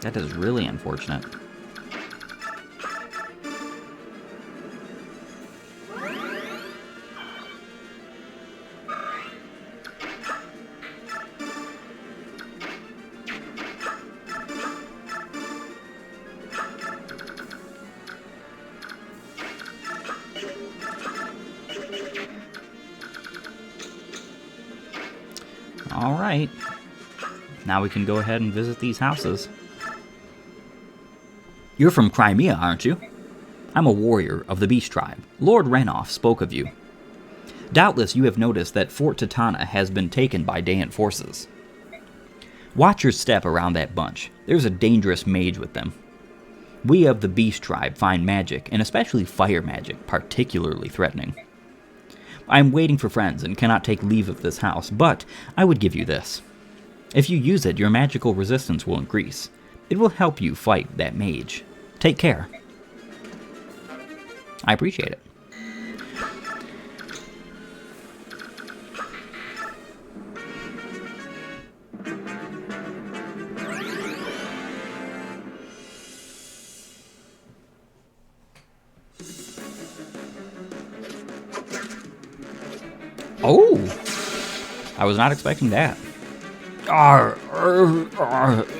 A: That is really unfortunate. All right. Now we can go ahead and visit these houses.
B: You're from Crimea, aren't you? I'm a warrior of the Beast tribe. Lord Renoff spoke of you. Doubtless you have noticed that Fort Titana has been taken by Daeon forces. Watch your step around that bunch. There's a dangerous mage with them. We of the Beast tribe find magic, and especially fire magic, particularly threatening. I am waiting for friends and cannot take leave of this house, but I would give you this. If you use it, your magical resistance will increase. It will help you fight that mage. Take care. I appreciate it.
A: Oh! I was not expecting that.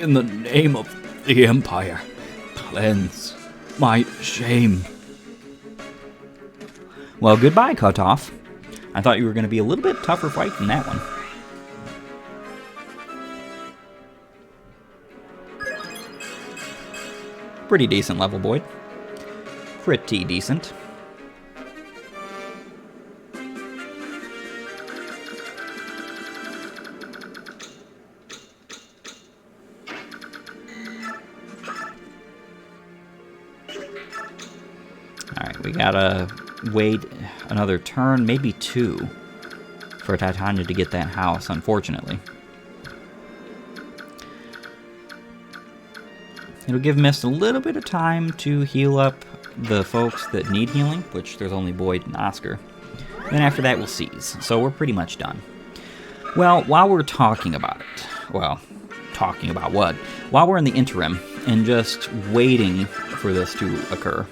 B: In the name of the Empire, cleanse my shame.
A: Well, goodbye, Cutoff. I thought you were going to be a little bit tougher fight than that one. Pretty decent level, Boyd. Pretty decent. Alright, we gotta wait another turn, maybe 2, for Titania to get that house, unfortunately. It'll give Mist a little bit of time to heal up the folks that need healing, which there's only Boyd and Oscar. Then after that, we'll seize. So we're pretty much done. Well, while we're talking about it, well, talking about what? While we're in the interim and just waiting for this to occur,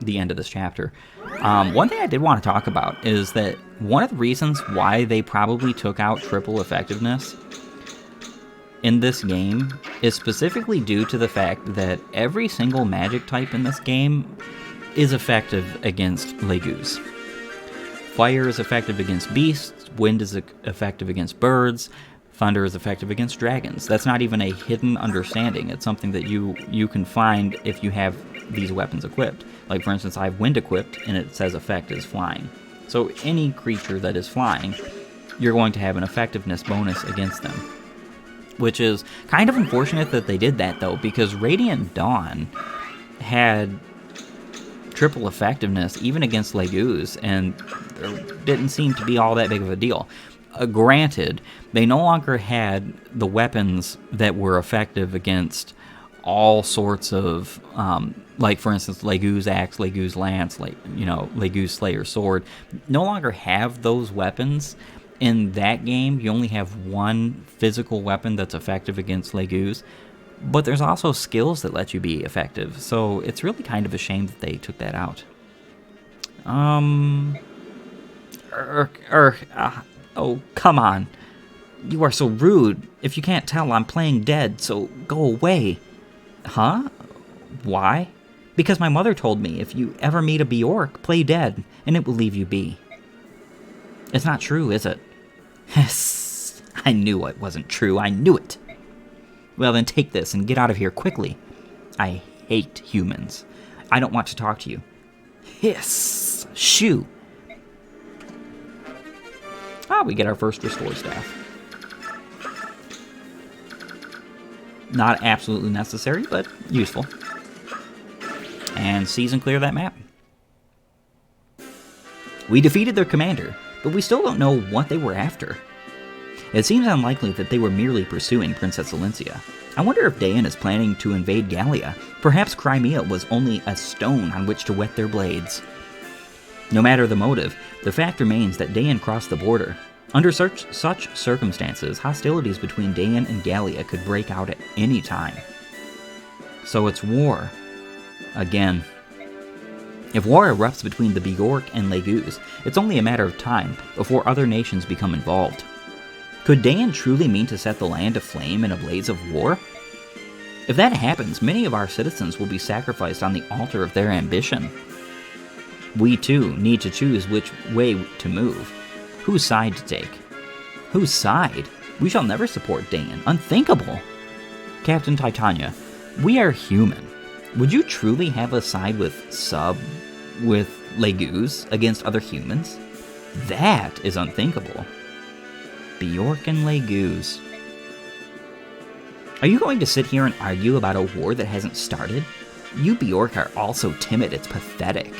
A: the end of this chapter, one thing I did want to talk about is that one of the reasons why they probably took out triple effectiveness in this game is specifically due to the fact that every single magic type in this game is effective against Legus. Fire is effective against beasts, wind is effective against birds, thunder is effective against dragons. That's not even a hidden understanding. It's something that you can find if you have these weapons equipped. Like, for instance, I have wind equipped, and it says effect is flying. So any creature that is flying, you're going to have an effectiveness bonus against them. Which is kind of unfortunate that they did that, though, because Radiant Dawn had triple effectiveness even against Legus, and there didn't seem to be all that big of a deal. Granted, they no longer had the weapons that were effective against all sorts of, like, for instance, Legus Axe, Legus Lance, Legus Slayer Sword. No longer have those weapons. In that game, you only have one physical weapon that's effective against Legus, but there's also skills that let you be effective, so it's really kind of a shame that they took that out. Oh, come on. You are so rude. If you can't tell, I'm playing dead, so go away. Huh? Why? Because my mother told me if you ever meet a Bjork, play dead, and it will leave you be. It's not true, is it? Yes, I knew it wasn't true. I knew it. Well, then take this and get out of here quickly. I hate humans. I don't want to talk to you. Hiss. Shoo. Ah, we get our first restore staff. Not absolutely necessary, but useful. And seize and clear that map. We defeated their commander, but we still don't know what they were after. It seems unlikely that they were merely pursuing Princess Alencia. I wonder if Dayan is planning to invade Gallia. Perhaps Crimea was only a stone on which to whet their blades. No matter the motive, the fact remains that Dayan crossed the border. Under such circumstances, hostilities between Dayan and Gallia could break out at any time. So it's war. Again. If war erupts between the Bjork and Legus, it's only a matter of time before other nations become involved. Could Dayan truly mean to set the land aflame in a blaze of war? If that happens, many of our citizens will be sacrificed on the altar of their ambition. We, too, need to choose which way to move. Whose side to take? Whose side? We shall never support Dayan. Unthinkable! Captain Titania, we are human. Would you truly have us side with Legus against other humans? That is unthinkable. Bjork and Legus. Are you going to sit here and argue about a war that hasn't started? You Bjork are all so timid, it's pathetic.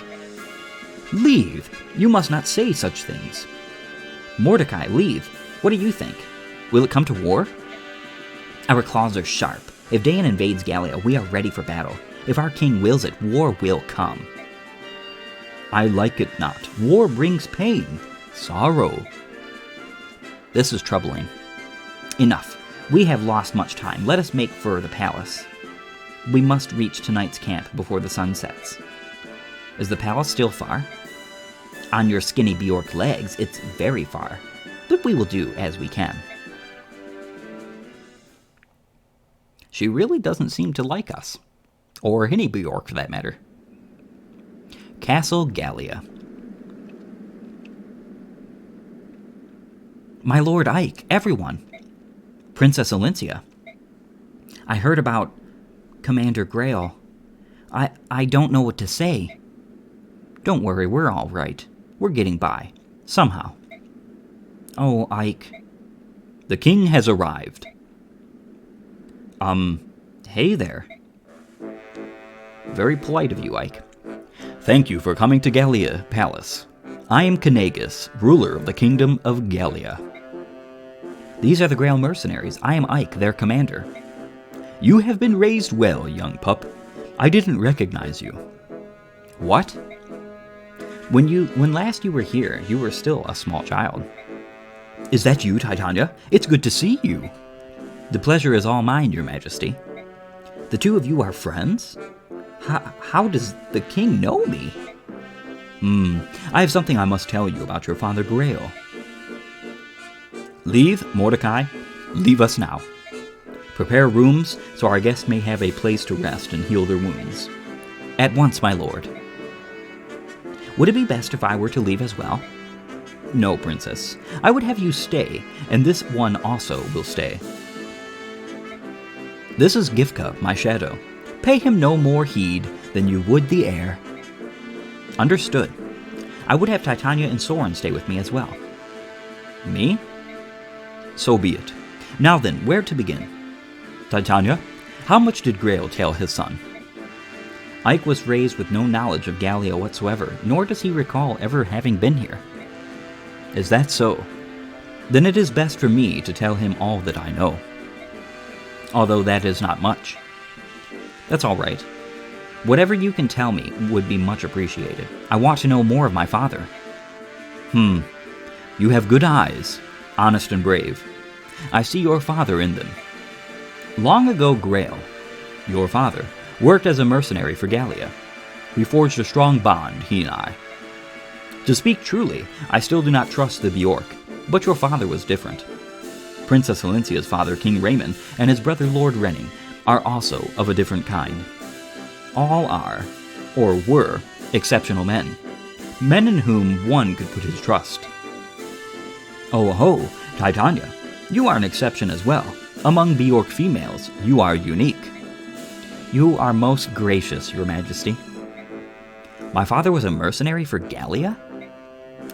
A: Leave! You must not say such things. Mordecai, leave. What do you think? Will it come to war? Our claws are sharp. If Dayan invades Gallia, we are ready for battle. If our king wills it, war will come. I like it not. War brings pain, sorrow. This is troubling. Enough. We have lost much time. Let us make for the palace. We must reach tonight's camp before the sun sets. Is the palace still far? On your skinny Bjork legs, it's very far. But we will do as we can. She really doesn't seem to like us. Or any Bjork, for that matter. Castle Gallia. My Lord Ike, everyone. Princess Alencia. I heard about Commander Grail. I don't know what to say. Don't worry, we're all right. We're getting by. Somehow. Oh, Ike.
B: The king has arrived.
A: Hey there.
B: Very polite of you, Ike. Thank you for coming to Gallia Palace. I am Kanagus, ruler of the kingdom of Gallia.
A: These are the Grail mercenaries. I am Ike, their commander.
B: You have been raised well, young pup. I didn't recognize you.
A: What? When last you were here, you were still a small child.
B: Is that you, Titania? It's good to see you.
A: The pleasure is all mine, your majesty. The two of you are friends? How does the king know me?
B: I have something I must tell you about your father Grail. Leave, Mordecai. Leave us now. Prepare rooms so our guests may have a place to rest and heal their wounds.
A: At once, my lord. Would it be best if I were to leave as well?
B: No, princess. I would have you stay, and this one also will stay. This is Gifka, my shadow. Pay him no more heed than you would the air.
A: Understood. I would have Titania and Soren stay with me as well.
B: Me? So be it. Now then, where to begin? Titania, how much did Grail tell his son?
A: Ike was raised with no knowledge of Gallia whatsoever, nor does he recall ever having been here.
B: Is that so? Then it is best for me to tell him all that I know.
A: Although that is not much.
B: That's all right.
A: Whatever you can tell me would be much appreciated. I want to know more of my father.
B: You have good eyes, honest and brave. I see your father in them. Long ago, Grail, your father, worked as a mercenary for Gallia. We forged a strong bond, he and I. To speak truly, I still do not trust the Bjork, but your father was different. Princess Helencia's father, King Raymond, and his brother, Lord Renning, are also of a different kind. All are, or were, exceptional men. Men in whom one could put his trust. Oh ho, Titania, you are an exception as well. Among Bjork females, you are unique.
A: You are most gracious, your majesty. My father was a mercenary for Gallia?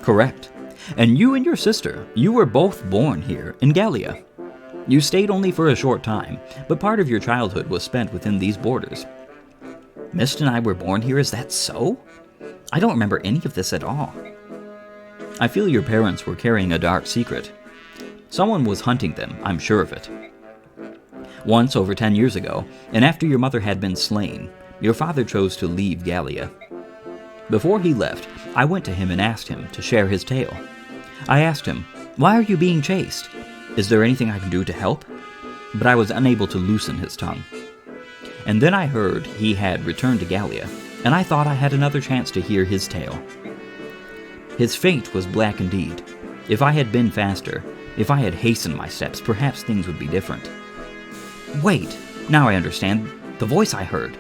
B: Correct. And you and your sister, you were both born here in Gallia. You stayed only for a short time, but part of your childhood was spent within these borders.
A: Mist and I were born here, is that so? I don't remember any of this at all.
B: I feel your parents were carrying a dark secret. Someone was hunting them, I'm sure of it. Once, over 10 years ago, and after your mother had been slain, your father chose to leave Gallia. Before he left, I went to him and asked him to share his tale. I asked him, "Why are you being chased? Is there anything I can do to help?" But I was unable to loosen his tongue. And then I heard he had returned to Gallia, and I thought I had another chance to hear his tale. His fate was black indeed. If I had been faster, if I had hastened my steps, perhaps things would be different.
A: Wait, now I understand. The voice I heard.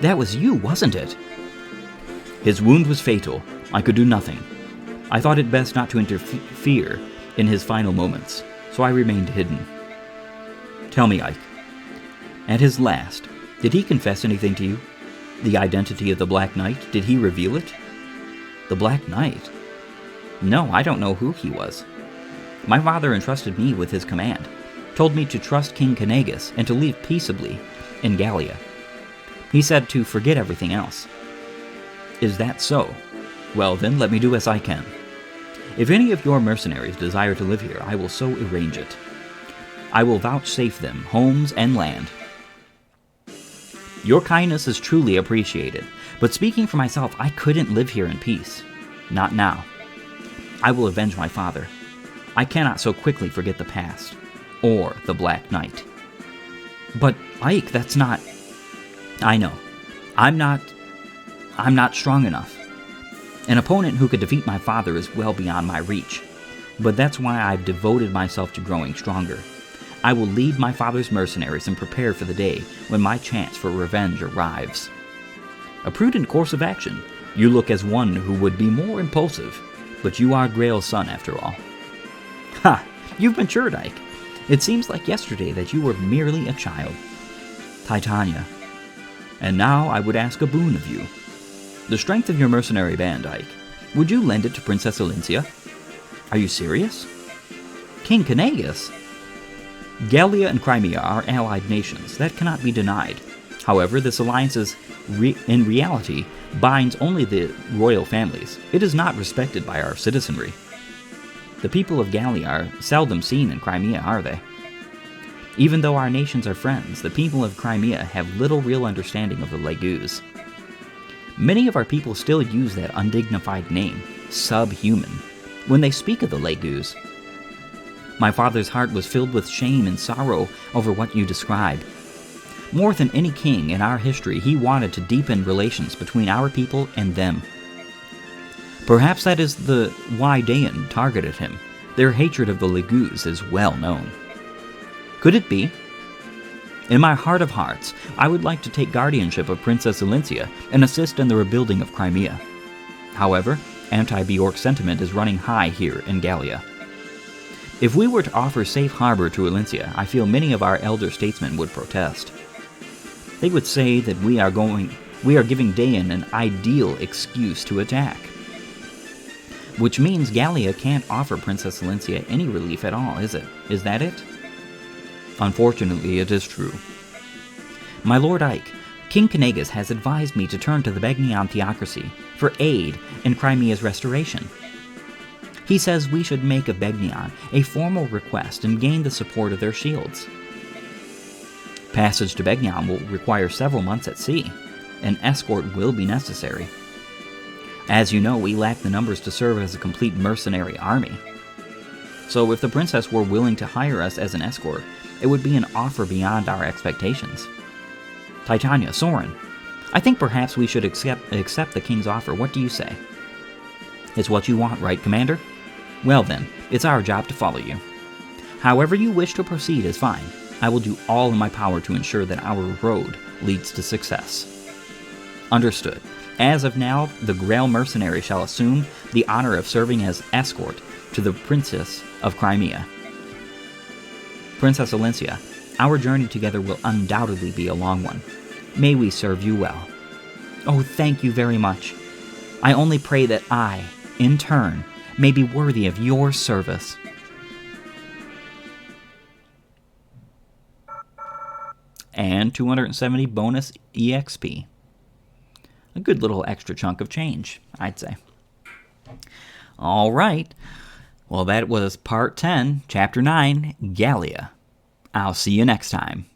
A: That was you, wasn't it?
B: His wound was fatal. I could do nothing. I thought it best not to interfere in his final moments, so I remained hidden. Tell me, Ike, at his last, did he confess anything to you? The identity of the Black Knight, did he reveal it?
A: The Black Knight? No, I don't know who he was. My father entrusted me with his command, told me to trust King Kanagus and to leave peaceably in Gallia. He said to forget everything else.
B: Is that so? Well then, let me do as I can. If any of your mercenaries desire to live here, I will so arrange it. I will vouchsafe them homes and land.
A: Your kindness is truly appreciated, but speaking for myself, I couldn't live here in peace. Not now. I will avenge my father. I cannot so quickly forget the past, or the Black Knight. But, Ike, that's not... I know. I'm not strong enough. An opponent who could defeat my father is well beyond my reach. But that's why I've devoted myself to growing stronger. I will lead my father's mercenaries and prepare for the day when my chance for revenge arrives.
B: A prudent course of action. You look as one who would be more impulsive, but you are Grail's son after all.
A: Ha! You've matured, Ike. It seems like yesterday that you were merely a child. Titania. And now I would ask a boon of you. The strength of your mercenary band, Ike. Would you lend it to Princess Elincia? Are you serious? King Kanagas? Gallia and Crimea are allied nations. That cannot be denied. However, this alliance in reality binds only the royal families. It is not respected by our citizenry. The people of Gallia are seldom seen in Crimea, are they? Even though our nations are friends, the people of Crimea have little real understanding of the Legus. Many of our people still use that undignified name, subhuman, when they speak of the Legus. My father's heart was filled with shame and sorrow over what you describe. More than any king in our history, he wanted to deepen relations between our people and them. Perhaps that is why Dayan targeted him. Their hatred of the Legus is well known. Could it be? In my heart of hearts, I would like to take guardianship of Princess Elincia and assist in the rebuilding of Crimea. However, anti-Bjork sentiment is running high here in Gallia. If we were to offer safe harbor to Elincia, I feel many of our elder statesmen would protest. They would say that we are giving Dayan an ideal excuse to attack. Which means Gallia can't offer Princess Elincia any relief at all, is it? Is that it? Unfortunately, it is true. My Lord Ike, King Kanagas has advised me to turn to the Begnian theocracy for aid in Crimea's restoration. He says we should make of Begnian a formal request and gain the support of their shields. Passage to Begnian will require several months at sea. An escort will be necessary. As you know, we lack the numbers to serve as a complete mercenary army. So if the princess were willing to hire us as an escort, it would be an offer beyond our expectations. Titania, Soren, I think perhaps we should accept the king's offer. What do you say? It's what you want, right, Commander? Well then, it's our job to follow you. However you wish to proceed is fine. I will do all in my power to ensure that our road leads to success. Understood. As of now, the Grail mercenary shall assume the honor of serving as escort to the Princess of Crimea. Princess Elincia, our journey together will undoubtedly be a long one. May we serve you well. Oh, thank you very much. I only pray that I, in turn, may be worthy of your service. And 270 bonus EXP. A good little extra chunk of change, I'd say. All right. Well, that was part 10, chapter 9, Gallia. I'll see you next time.